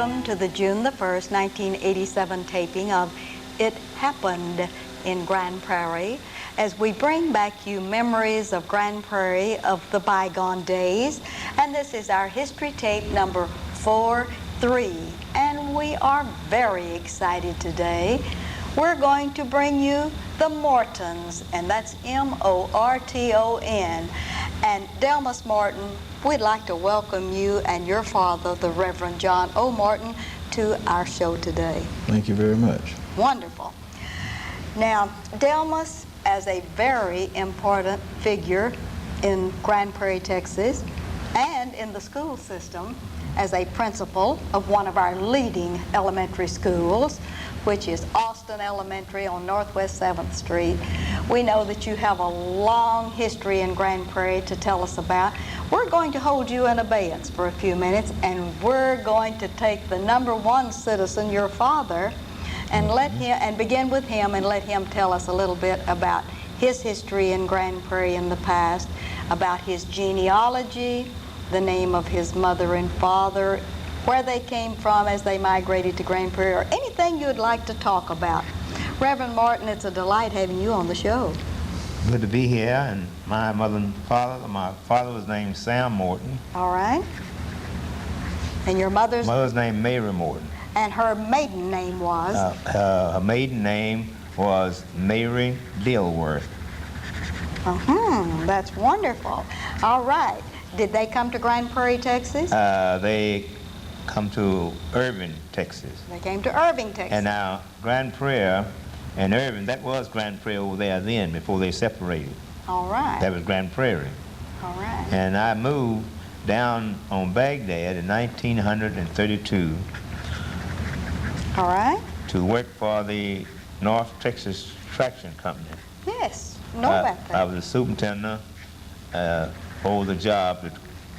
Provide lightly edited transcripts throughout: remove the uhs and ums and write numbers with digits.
welcome to the June the 1st, 1987 taping of It Happened in Grand Prairie, as we bring back you memories of Grand Prairie of the bygone days. And this is our history tape number 43, and we are very excited today. We're going to bring you the Mortons, and that's M-O-R-T-O-N. And Delmas Morton, we'd like to welcome you and your father, the Reverend John O. Morton, to our show today. Thank you very much. Wonderful. Now, Delmas, as a very important figure in Grand Prairie, Texas, and in the school system, as a principal of one of our leading elementary schools, which is Austin Elementary on Northwest 7th Street. We know that you have a long history in Grand Prairie to tell us about. We're going to hold you in abeyance for a few minutes, and we're going to take the number one citizen, your father, and begin with him and let him tell us a little bit about his history in Grand Prairie in the past, about his genealogy, the name of his mother and father, where they came from as they migrated to Grand Prairie, or anything you'd like to talk about. Reverend Morton, it's a delight having you on the show. Good to be here, and my mother and father, my father was named Sam Morton. All right. And your mother's? Mother's name Mary Morton. And her maiden name was? Her maiden name was Mary Dilworth. That's wonderful. All right. Did they come to Grand Prairie, Texas? They come to Irving, Texas. They came to Irving, Texas. And now Grand Prairie and Irving, that was Grand Prairie over there then before they separated. All right. That was Grand Prairie. All right. And I moved down on Baghdad in 1932. All right. To work for the North Texas Traction Company. Yes, know about that. I was a superintendent over the job to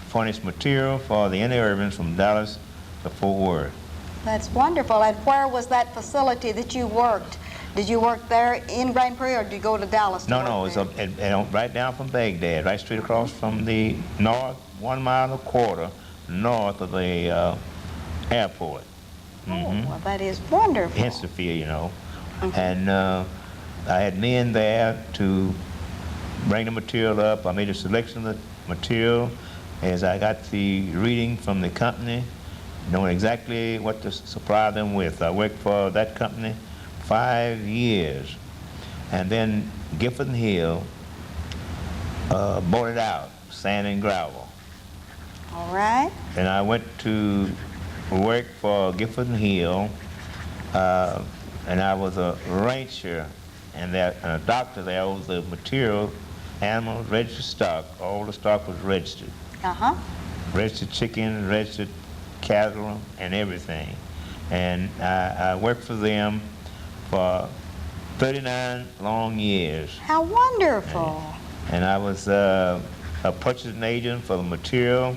furnish material for the inner urbans from Dallas to Fort Worth. That's wonderful. And where was that facility that you worked? Did you work there in Grand Prairie, or did you go to Dallas to No, work no, there? it's right down from Baghdad, right straight across from the north, 1.25 miles north of the airport. Well, that is wonderful. Hensterfield, you know. And I had men there to bring the material up. I made a selection of the material as I got the reading from the company, knowing exactly what to supply them with. I worked for that company 5 years. And then Gifford and Hill bought it out, sand and gravel. All right. And I went to work for Gifford and Hill, and I was a rancher and a doctor there. Was the material, animals, registered stock. All the stock was registered. Registered chicken, registered cattle, and everything. And I worked for them for 39 long years. How wonderful. And I was a purchasing agent for the material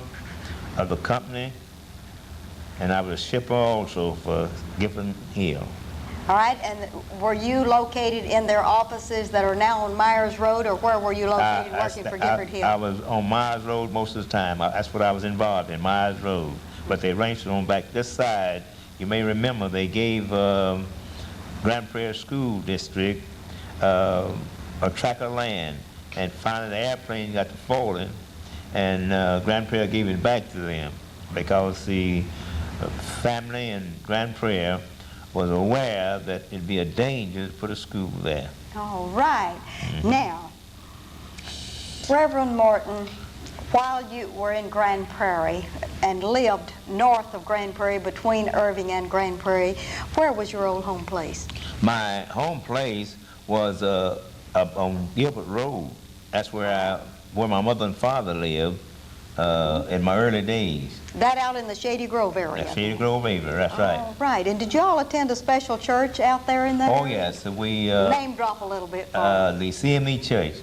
of the company, and I was a shipper also for Gifford Hill. All right, and were you located in their offices that are now on Myers Road, or where were you located working for Gifford Hill? I was on Myers Road most of the time. That's what I was involved in, Myers Road. But they arranged it on back this side. You may remember they gave Grand Prairie School District a tract of land, and finally the airplane got to falling, and Grand Prairie gave it back to them because the family in Grand Prairie was aware that it'd be a danger to put a school there. All right. Now, Reverend Morton, while you were in Grand Prairie and lived north of Grand Prairie, between Irving and Grand Prairie, where was your old home place? My home place was up on Gilbert Road. That's where my mother and father lived in my early days. That out in the Shady Grove area? Shady Grove area, that's right. All right. And did you all attend a special church out there in that Oh, area? yes. We name drop a little bit for the CME Church.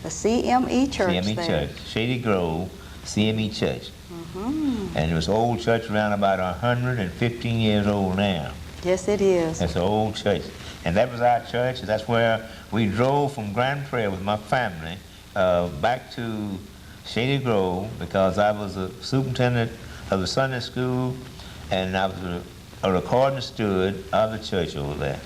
The CME Church CME there. Church. Shady Grove, CME Church. And it was an old church, around about 115 years old now. Yes, it is. It's an old church. And that was our church. That's where we drove from Grand Prairie with my family back to Shady Grove, because I was a superintendent of the Sunday school, and I was a recording stood of the church over there.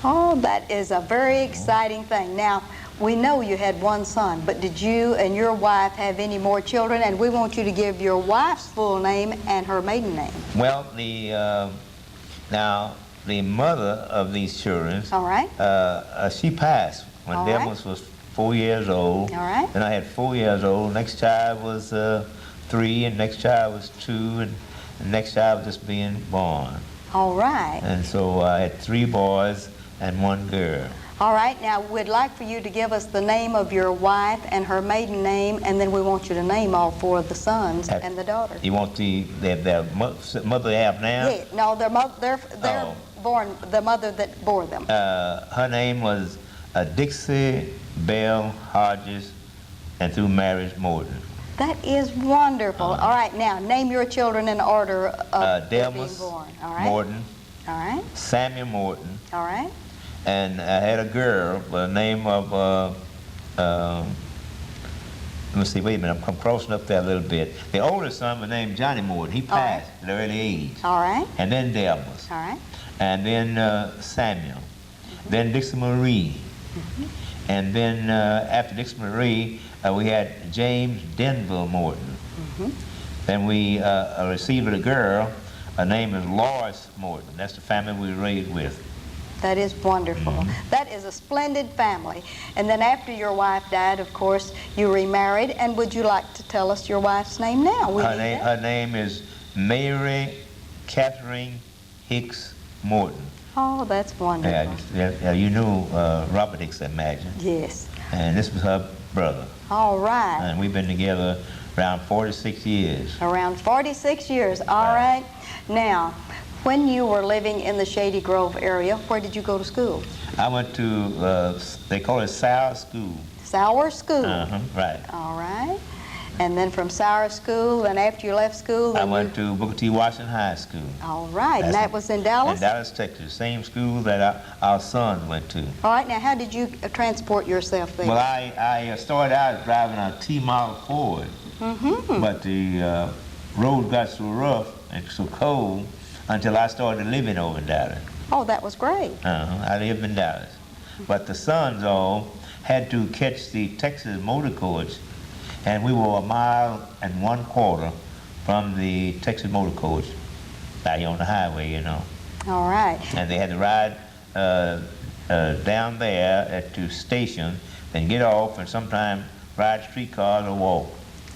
Oh, that is a very exciting thing. Now, we know you had one son, but did you and your wife have any more children? And we want you to give your wife's full name and her maiden name. Well, now the mother of these children, All right. She passed when All Demas was 4 years old. All right. Then I had 4 years old. Next child was 3, and next child was 2, and the next child was just being born. All right. And so I had 3 boys and 1 girl. All right. Now, we'd like for you to give us the name of your wife and her maiden name, and then we want you to name all 4 of the sons and the daughter. You want their mother they have now? Yeah. No, they're born, the mother that bore them. Her name was Dixie Bell Hodges, and through marriage, Morton. That is wonderful. All right. Now, name your children in order of their being Delmas born. All right. Morton, All right. Samuel Morton, All right. and I had a girl by the name of, let me see, wait a minute, I'm crossing up there a little bit. The oldest son was named Johnny Morton. He passed at an early age. All right. And then Delmas. All right. And then Samuel. Then Dixie Marie. And then after Dixie Marie, we had James Denville Morton. Then we received a girl. Her name is Lois Morton. That's the family we were raised with. That is wonderful. That is a splendid family. And then after your wife died, of course, you remarried. And would you like to tell us your wife's name now? Her name is Mary Catherine Hicks Morton. Oh, that's wonderful. Yeah, you know Robert Hicks, I imagine. Yes. And this was her brother. All right. And we've been together around 46 years. Around 46 years. All right. Now, when you were living in the Shady Grove area, where did you go to school? I went to, they call it Sour School. Sour School. Right. All right. And then from Sour School, and after you left school, I went to Booker T. Washington High School. All right. And that was in Dallas? In Dallas, Texas. Same school that our son went to. All right. Now, how did you transport yourself there? Well, I started out driving a T-model Ford. But the road got so rough and so cold until I started living over in Dallas. Oh, that was great. I lived in Dallas. But the sons all had to catch the Texas motor coach, and we were 1.25 miles from the Texas motor coach, out here on the highway, you know. All right. And they had to ride down there to station, then get off, and sometimes ride streetcars or walk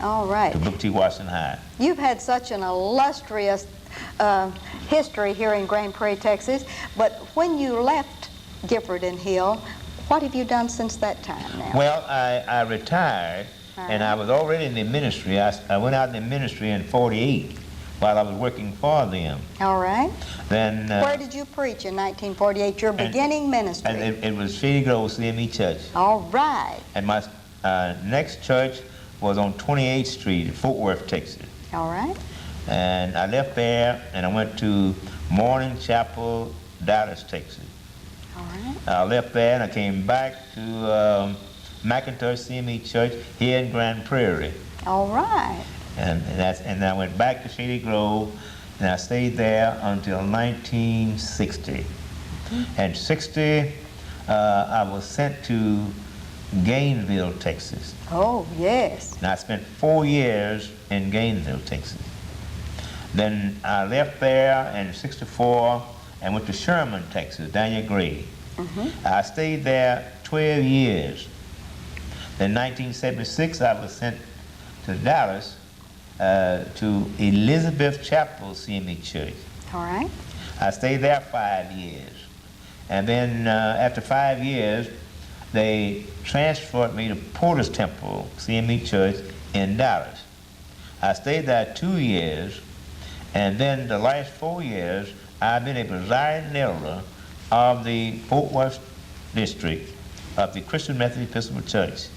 All right. to Booker T. Washington High. You've had such an illustrious history here in Grand Prairie, Texas, but when you left Gifford and Hill, what have you done since that time now? Well, I retired, and I was already in the ministry. I went out in the ministry in '48 while I was working for them. All right. Then Where did you preach in 1948, your beginning ministry? And it was Shady Grove CME Church. All right. And my next church was on 28th Street in Fort Worth, Texas. All right. And I left there, and I went to Morning Chapel, Dallas, Texas. All right. I left there, and I came back to McIntosh CME Church here in Grand Prairie. All right. And I went back to Shady Grove, and I stayed there until 1960. And 60, I was sent to Gainesville, Texas. Oh, yes. And I spent 4 years in Gainesville, Texas. Then I left there in '64 and went to Sherman, Texas, Daniel Gray. I stayed there 12 years. Then 1976, I was sent to Dallas to Elizabeth Chapel CME Church. All right. I stayed there 5 years. And then after 5 years, they transferred me to Porter's Temple CME Church in Dallas. I stayed there 2 years, and then the last 4 years, I've been a presiding elder of the Fort Worth district of the Christian Methodist Episcopal Church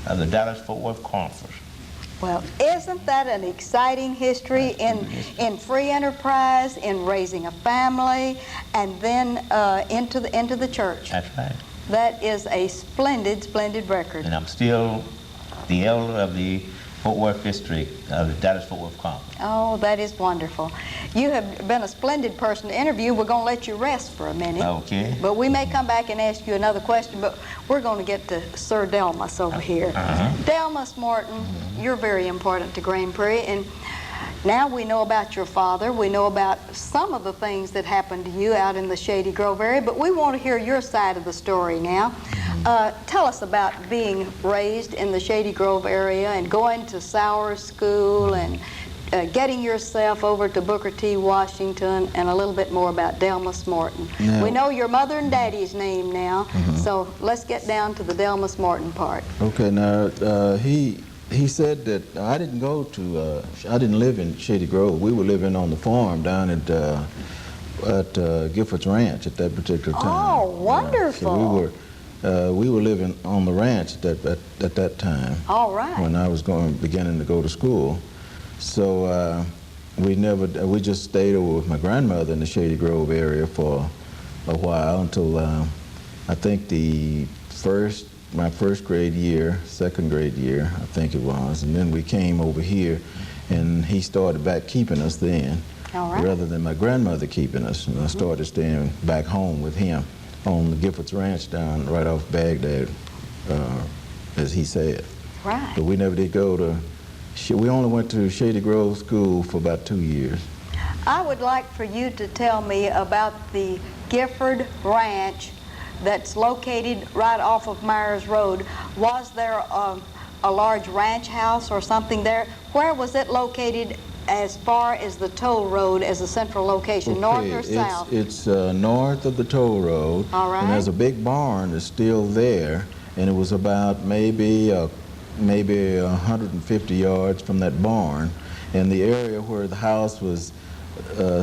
of the Dallas-Fort Worth Conference. Well, isn't that an exciting history in free enterprise, in raising a family, and then into the church? That's right. That is a splendid, splendid record. And I'm still the elder of the Fort Worth district of the Dallas-Fort Worth Conference. Oh, that is wonderful. You have been a splendid person to interview. We're going to let you rest for a minute. Okay. But we may come back and ask you another question, but we're going to get to Sir Delmas over here. Delmas Morton, you're very important to Grand Prairie, and now we know about your father. We know about some of the things that happened to you out in the Shady Grove area, but we want to hear your side of the story now. Tell us about being raised in the Shady Grove area and going to Sowers School and getting yourself over to Booker T. Washington, and a little bit more about Delmas Morton. Now, we know your mother and daddy's name now, so let's get down to the Delmas Morton part. Okay, now he said that I didn't go to, I didn't live in Shady Grove. We were living on the farm down at Giffords Ranch at that particular time. Oh, wonderful. So we were living on the ranch at that time. All right. When I was beginning to go to school. So we just stayed over with my grandmother in the Shady Grove area for a while until I think my first grade year, second grade year, I think it was, and then we came over here, and he started back keeping us then, rather than my grandmother keeping us, and I started staying back home with him on the Giffords Ranch down right off Baghdad, as he said. Right. But we never did go to, we only went to Shady Grove School for about 2 years. I would like for you to tell me about the Gifford Ranch that's located right off of Myers Road. Was there a large ranch house or something there? Where was it located as far as the toll road as a central location, north or south? It's north of the toll road. All right. And there's a big barn that's still there, and it was about maybe 150 yards from that barn. And the area where the house was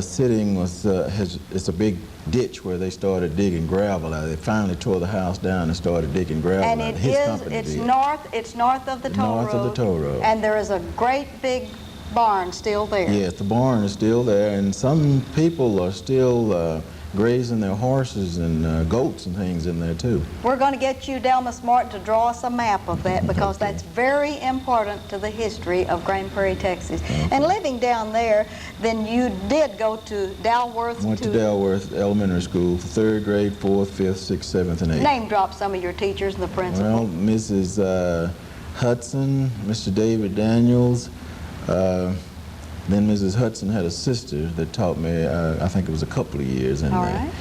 sitting was it's a big ditch where they started digging gravel out. They finally tore the house down and started digging gravel and out. it's north of the toll road. North of the toll road. And there is a great big barn still there. Yes, the barn is still there, and some people are still grazing their horses and goats and things in there too. We're going to get you, Delmas Morton, to draw us a map of that, because that's very important to the history of Grand Prairie, Texas. And living down there, then you did go to Dalworth. Went to Dalworth Elementary School for 3rd grade, 4th, 5th, 6th, 7th, and 8th. Name drop some of your teachers and the principal. Well, Mrs. Hudson, Mr. David Daniels. Then Mrs. Hudson had a sister that taught me, I think it was a couple of years in there. Right.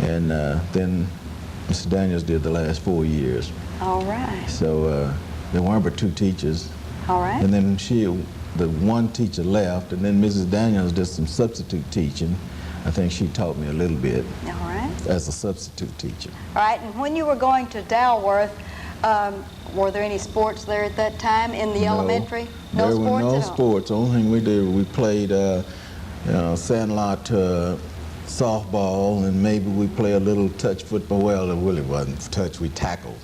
And then Mr. Daniels did the last 4 years. All right. So there weren't but 2 teachers. All right. And then the one teacher left, and then Mrs. Daniels did some substitute teaching. I think she taught me a little bit All right. as a substitute teacher. All right, and when you were going to Dalworth, were there any sports there at that time in the elementary? No there sports were no at all? sports. The only thing we did, we played sandlot softball, and maybe we play a little touch football. Well, it really wasn't touch, we tackled.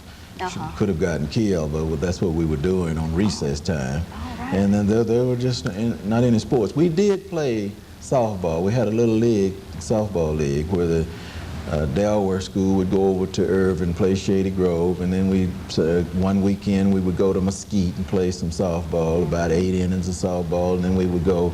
Could have gotten killed, but that's what we were doing on recess time. Right. And then there were just not any sports. We did play softball. We had a little league, softball league, where the Dalworth School would go over to Irvin, play Shady Grove, and then one weekend we would go to Mesquite and play some softball, about 8 innings of softball, and then we would go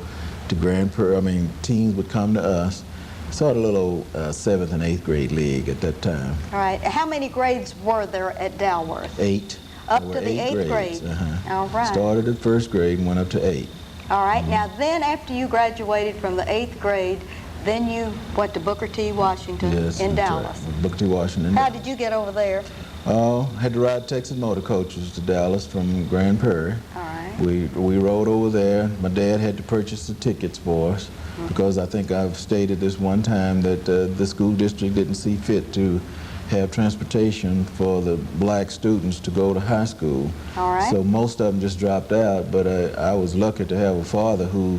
to Grand Prairie. Teams would come to us. Sort of a little 7th and 8th grade league at that time. All right. How many grades were there at Dalworth? 8. Up There to were the 8th grades. grade? All right. Started at 1st grade and went up to 8. All right. Now then, after you graduated from the 8th grade, then you went to Booker T. Washington Yes, in that's Dallas. right. Booker T. Washington. How did you get over there? Had to ride Texas motor coaches to Dallas from Grand Prairie. All right. We rode over there. My dad had to purchase the tickets for us because I think I've stated this one time that the school district didn't see fit to have transportation for the black students to go to high school. All right. So most of them just dropped out, but I was lucky to have a father who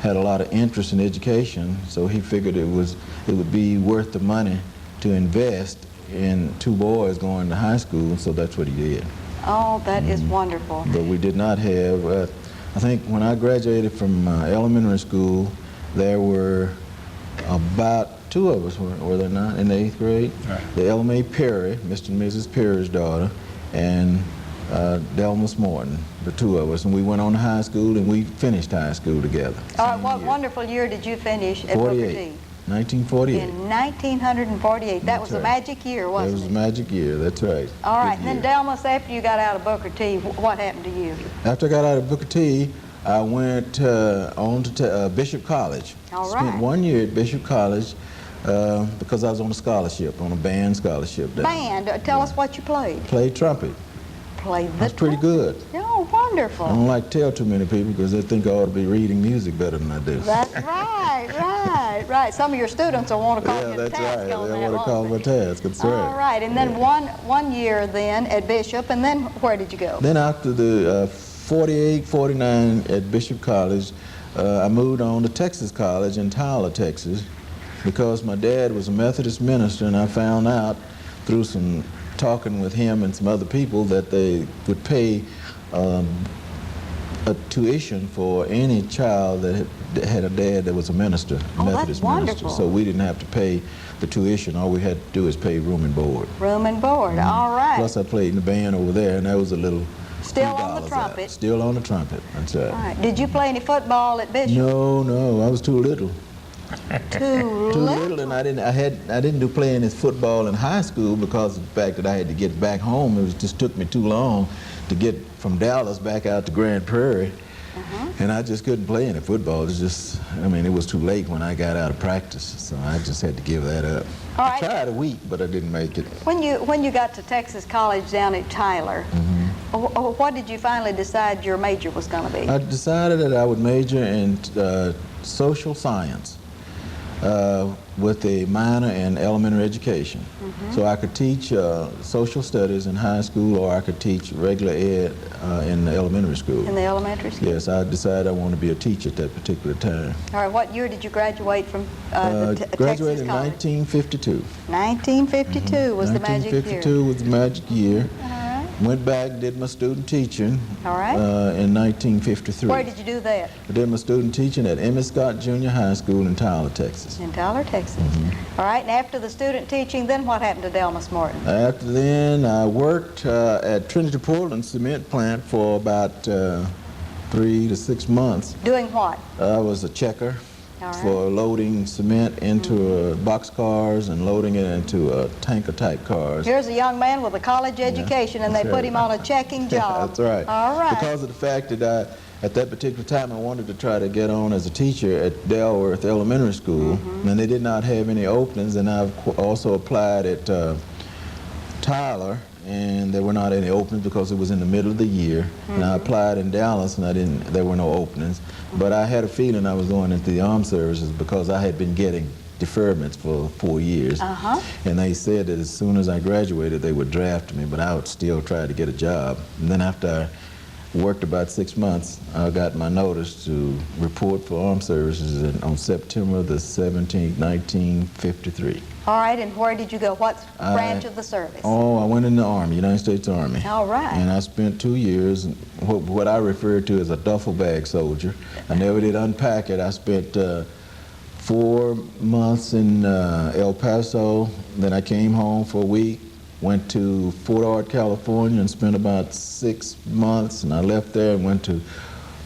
had a lot of interest in education, so he figured it would be worth the money to invest in 2 boys going to high school, so that's what he did. Oh, that is wonderful. But we did not have, I think when I graduated from elementary school, there were about 2 of us, were there not, in the 8th grade? Right. The Ella Mae Perry, Mr. and Mrs. Perry's daughter, and Delmas Morton, the two of us, and we went on to high school, and we finished high school together. All right, same what year. wonderful year did you finish at Booker 48, T? 1948. In 1948. That was a right. magic year, That wasn't was a it? magic year, that's right. All right, Good and then year. Delmas, after you got out of Booker T, what happened to you? After I got out of Booker T, I went on to Bishop College. All Spent right. 1 year at Bishop College because I was on a scholarship, on a band scholarship there. Band, tell us what you played. Played trumpet. Played the That's pretty trumpet. good. Oh, wonderful. I don't like to tell too many people because they think I ought to be reading music better than I do. That's right. Some of your students will want to call Yeah, you that's task right. on They that, want to call won't my they? task. That's All right. right, and then one year then at Bishop, and then where did you go? Then after the 48, 49 at Bishop College, I moved on to Texas College in Tyler, Texas, because my dad was a Methodist minister, and I found out through some talking with him and some other people that they would pay a tuition for any child that had a dad that was a minister, a Oh, that's Methodist wonderful. minister. So we didn't have to pay the tuition. All we had to do is pay room and board. Room and board. All right. Plus I played in the band over there, and that was a little Still on the $3 out. trumpet. Still on the trumpet, that's right. All right. Did you play any football at Bishop? No, I was too little. Too Too little. little, and I didn't do playing as football in high school because of the fact that I had to get back home. Just took me too long to get from Dallas back out to Grand Prairie, and I just couldn't play any football. It was too late when I got out of practice, so I just had to give that up. All I right. tried a week, but I didn't make it. When you got to Texas College down at Tyler, what did you finally decide your major was going to be? I decided that I would major in social science with a minor in elementary education. So I could teach social studies in high school, or I could teach regular ed in the elementary school. In the elementary school? Yes, I decided I wanted to be a teacher at that particular time. All right, what year did you graduate from Texas Graduated in College? 1952. 1952 was the magic year. 1952 was the magic year. All right. Went back, did my student teaching All right. in 1953. Where did you do that? I did my student teaching at Emmett Scott Junior High School in Tyler, Texas. In Tyler, Texas. All right, and after the student teaching, then what happened to Delmas Morton? After then, I worked at Trinity Portland Cement Plant for about 3 to 6 months. Doing what? I was a checker All right. for loading cement into box cars and loading it into tanker-type cars. Here's a young man with a college education, and they that's put right. him on a checking job. That's right. All right. Because of the fact that at that particular time, I wanted to try to get on as a teacher at Delworth Elementary School, and they did not have any openings, and I've also applied at Tyler, and there were not any openings because it was in the middle of the year. And I applied in Dallas, and there were no openings. But I had a feeling I was going into the armed services because I had been getting deferments for 4 years. And they said that as soon as I graduated, they would draft me, but I would still try to get a job. And then after I worked about 6 months, I got my notice to report for armed services on September the 17th, 1953. All right, and where did you go? What branch of the service? Oh, I went in the Army, United States Army. All right. And I spent 2 years, what I refer to as a duffel bag soldier. I never did unpack it. I spent 4 months in El Paso. Then I came home for a week, went to Fort Ord, California, and spent about 6 months. And I left there and went to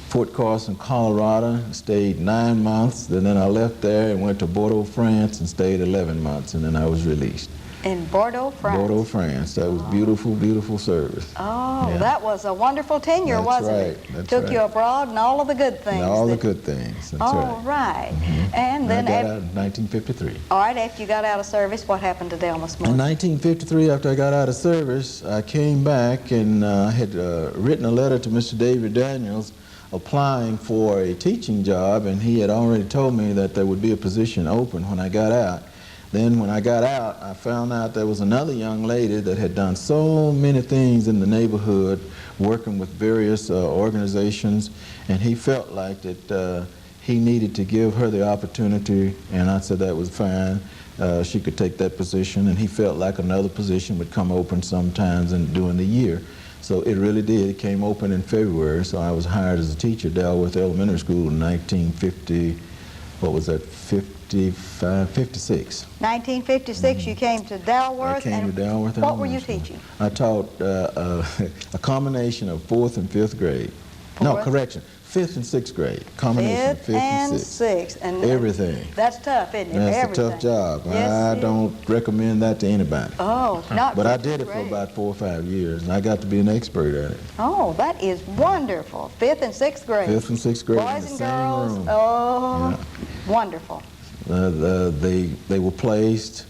Fort Carson, Colorado, stayed 9 months. And then I left there and went to Bordeaux, France, and stayed 11 months. And then I was released. In Bordeaux, France. Bordeaux, France. That was beautiful, beautiful service. Oh, Yeah. that was a wonderful tenure, That's wasn't right, it? that's Took right. you abroad and all of the good things. And all the that- good things. That's All right. right. And And then, I got out in 1953. all right, after you got out of service, what happened to Delmas In Morton? 1953, after I got out of service, I came back and had written a letter to Mr. David Daniels applying for a teaching job, and he had already told me that there would be a position open when I got out. Then when I got out, I found out there was another young lady that had done so many things in the neighborhood, working with various organizations, and he felt like that he needed to give her the opportunity, and I said that was fine. She could take that position, and he felt like another position would come open sometimes during the year. So it really did. It came open in February, so I was hired as a teacher at Delworth Elementary School in 1954. what was that, 55, 56. 1956, you came to Dalworth. I came and to Dalworth. What were you Elementary. teaching? I taught a combination of 4th and 5th grade. No, Fourth? correction, 5th and 6th grade. Combination of 5th and 6th. And Everything. That's tough, isn't it? That's Everything. a tough job. Yes, I it is. don't recommend that to anybody. Oh, not But I fifth did it for grade. about 4 or 5 years, and I got to be an expert at it. Oh, that is wonderful. 5th and 6th grade. 5th and 6th grade in Boys the and same girls. room. Oh, wonderful. They were placed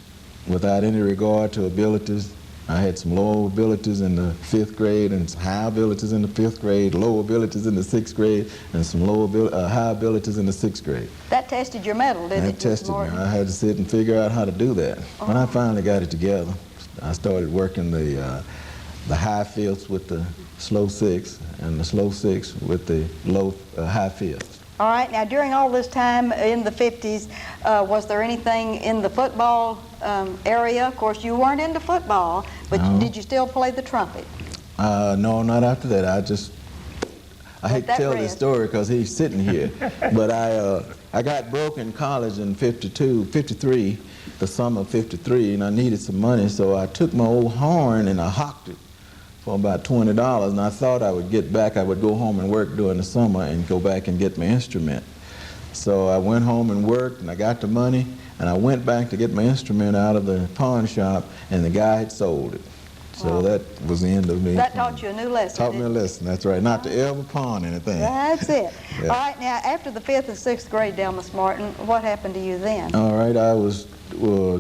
without any regard to abilities. I had some low abilities in the 5th grade and some high abilities in the 5th grade, low abilities in the 6th grade, and some high abilities in the 6th grade. That tested your mettle, didn't That it, Mr. tested me. Morton? I had to sit and figure out how to do that. When I finally got it together, I started working the high fifths with the slow 6 and the slow 6 with the high fifths. All right, now during all this time in the 50s, was there anything in the football area? Of course, you weren't into football, but No. did you still play the trumpet? No, not after that. I hate to that tell this rest. story because he's sitting here, but I got broke in college in 53, the summer of 53, and I needed some money, so I took my old horn and I hocked it for about $20, and I thought I would get back. I would go home and work during the summer and go back and get my instrument. So I went home and worked, and I got the money, and I went back to get my instrument out of the pawn shop, and the guy had sold it. So Wow. that was the end of me. That taught you a new lesson, Taught me a didn't it? lesson, that's right. Not to ever pawn anything. That's it. Yeah. All right, now after the 5th and 6th grade, Delmas Martin, what happened to you then? All right, I was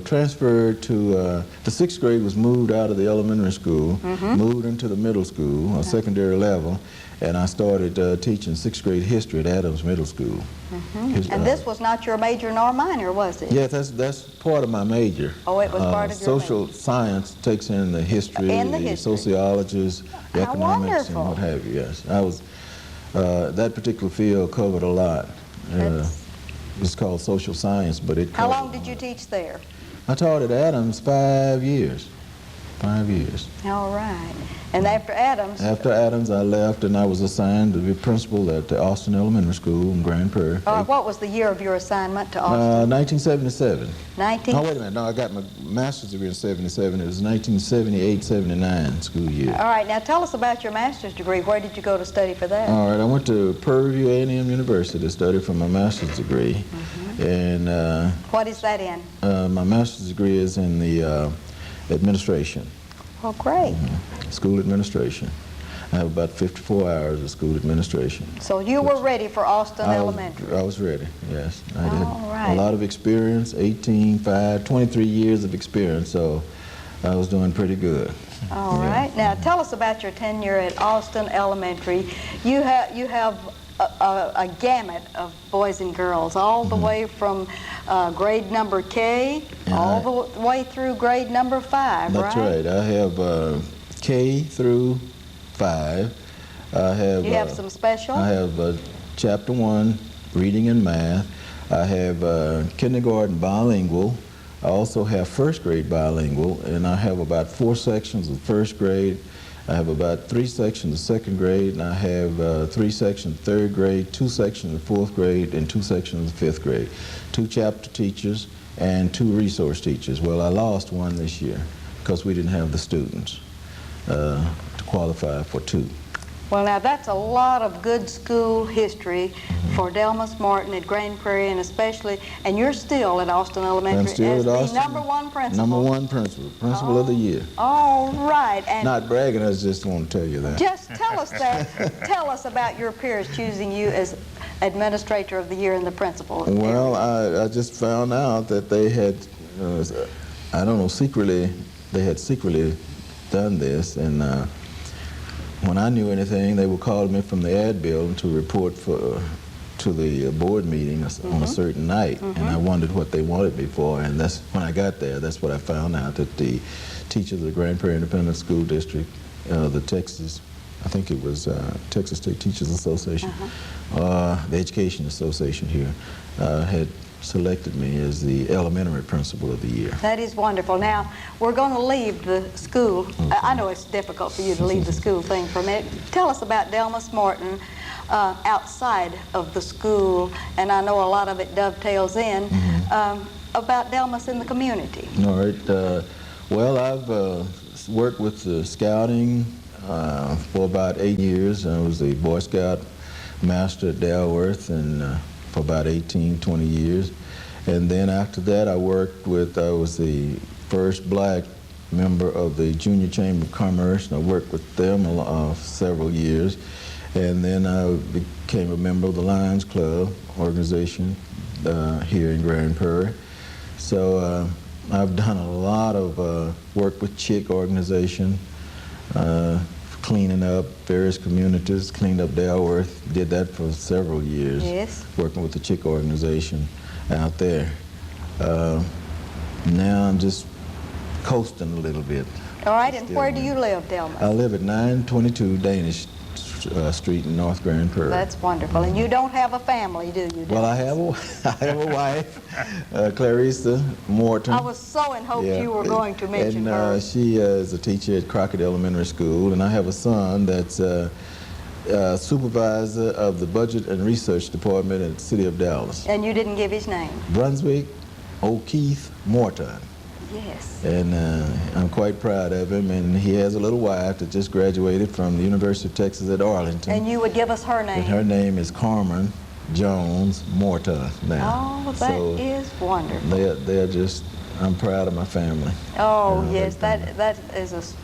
transferred to, the 6th grade was moved out of the elementary school, moved into the middle school, secondary level, and I started teaching 6th grade history at Adams Middle School. And this was not your major nor minor, was it? Yeah, that's part of my major. Oh, it was part of your Social science takes in the history, And the the history. sociologists, the How economics, and wonderful. what have you, yes. I was, that particular field covered a lot. That's- It's called social science, but it How covered long a did you lot. teach there? I taught at Adams 5 years. 5 years. All right. And after Adams, After Adams, I left and I was assigned to be principal at the Austin Elementary School in Grand Prairie. what was the year of your assignment to Austin? 1977. 19? No, wait a minute. No, I got my master's degree in 77. It was 1978-79 school year. All right, now tell us about your master's degree. Where did you go to study for that? All right, I went to Prairie A&M University to study for my master's degree. And What is that in? my master's degree is in the administration. Oh, great. School administration. I have about 54 hours of school administration. So you were ready for Austin Elementary. I was ready, yes. I had All right. a lot of experience, 23 years of experience, so I was doing pretty good. All Yeah. right. Now tell us about your tenure at Austin Elementary. You have a gamut of boys and girls, all the way from grade number K, Yeah, all the way through grade number 5, That's right. I have K through 5. I have. You have some special? I have chapter 1, reading and math. I have kindergarten bilingual. I also have first grade bilingual, and I have about 4 sections of first grade. I have about 3 sections of second grade, and I have 3 sections of third grade, 2 sections of fourth grade, and 2 sections of fifth grade. 2 chapter teachers and 2 resource teachers. Well, I lost one this year because we didn't have the students to qualify for 2. Well, now that's a lot of good school history for Delmas Martin at Grand Prairie, and especially, and you're still at Austin Elementary I'm still as at the Austin. number 1 principal. Number 1 principal of the year. All right, and Not bragging, I just want to tell you that. just tell us that. Tell us about your peers choosing you as Administrator of the Year and the principal. Well, I just found out that they had, I don't know, they had secretly done this, and when I knew anything, they would call me from the ad building to report to the board meeting on a certain night, and I wondered what they wanted me for, and that's when I got there, that's what I found out, that the teachers of the Grand Prairie Independent School District, the Texas, I think it was Texas State Teachers Association, the Education Association here, had selected me as the elementary principal of the year. That is wonderful. Now, we're going to leave the school. I know it's difficult for you to leave the school thing for a minute. Tell us about Delmas Morton outside of the school, and I know a lot of it dovetails in, about Delmas in the community. All right. Well, I've worked with the scouting for about 8 years. I was a Boy Scout master at Dalworth and for about 18, 20 years. And then after that, I was the first black member of the Junior Chamber of Commerce, and I worked with them several years. And then I became a member of the Lions Club organization here in Grand Prairie. So I've done a lot of work with CHIC organization, cleaning up various communities, cleaned up Dalworth, did that for several years. Yes. Working with the CHIC organization out there. Now I'm just coasting a little bit. All right, and where do you live, Delmas? I live at 922 Danish Street in North Grand Prairie. That's wonderful. And you don't have a family, do you, Delmas? Well, I have a wife, Clarissa Morton. I was so in hopes you were going to mention her. She is a teacher at Crockett Elementary School, and I have a son that's supervisor of the Budget and Research Department at the City of Dallas. And you didn't give his name? Brunswick O'Keefe Morton. Yes. And I'm quite proud of him, and he has a little wife that just graduated from the University of Texas at Arlington. And you would give us her name? And her name is Carmen Jones Morton now. Oh, that is wonderful. They're just, I'm proud of my family. Oh, yes, that is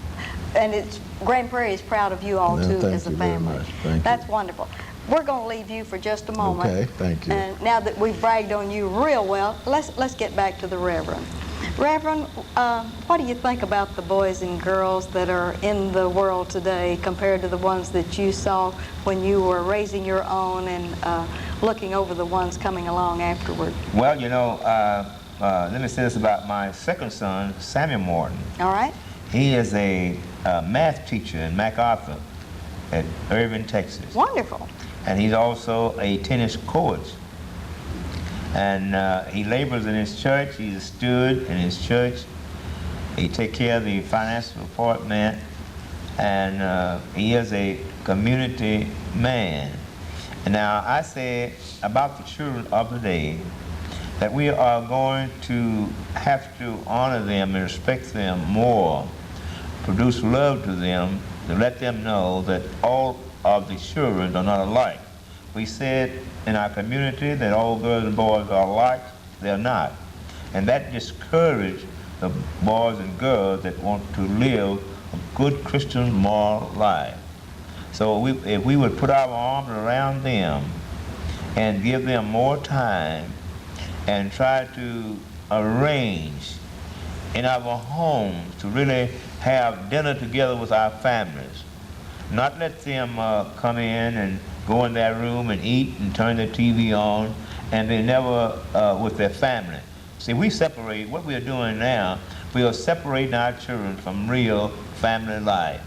and it's, Grand Prairie is proud of you all, too, as a family. Thank you very much. Thank That's you. wonderful. We're going to leave you for just a moment. Okay, thank you. And now that we've bragged on you real well, let's get back to the Reverend. Reverend, what do you think about the boys and girls that are in the world today compared to the ones that you saw when you were raising your own and looking over the ones coming along afterward? Well, you know, let me say this about my second son, Samuel Morton. All right. He is a math teacher in MacArthur at Irving, Texas. Wonderful. And he's also a tennis coach. And he labors in his church. He's a steward in his church. He takes care of the financial department. And he is a community man. And now I say about the children of the day that we are going to have to honor them and respect them more, produce love to them, to let them know that all of the children are not alike. We said in our community that all girls and boys are alike. They're not. And that discourages the boys and girls that want to live a good Christian moral life. So if we would put our arms around them and give them more time and try to arrange in our homes to really have dinner together with our families, not let them come in and go in their room and eat and turn their TV on, and they never with their family. See, we separate, what we are doing now, we are separating our children from real family life.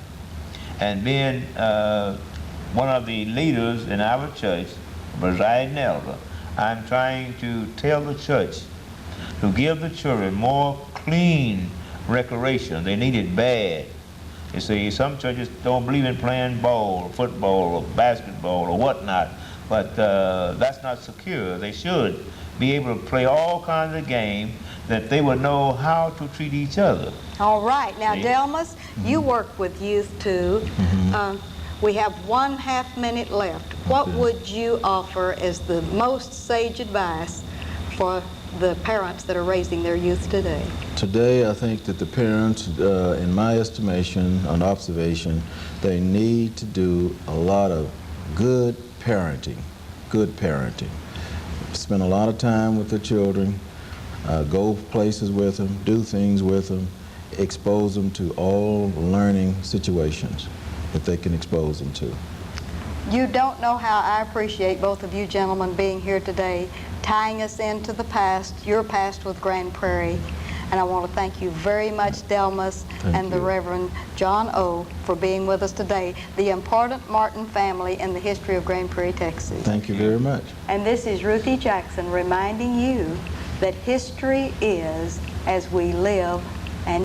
And being one of the leaders in our church, presiding elder, I'm trying to tell the church to give the children more clean recreation. They need it bad. You see, some churches don't believe in playing ball, or football, or basketball, or whatnot, but that's not secure. They should be able to play all kinds of games that they would know how to treat each other. All right. Now, Delmas, you work with youth, too. We have 1/2 minute left. What would you offer as the most sage advice for the parents that are raising their youth today? Today, I think that the parents, in my estimation, on observation, they need to do a lot of good parenting. Spend a lot of time with the children, go places with them, do things with them, expose them to all learning situations that they can expose them to. You don't know how I appreciate both of you gentlemen being here today, tying us into the past, your past with Grand Prairie, And I want to thank you very much, Delmas and the you. Reverend John O., for being with us today, the important Martin family in the history of Grand Prairie, Texas. Thank you very much. And this is Ruthie Jackson reminding you that history is as we live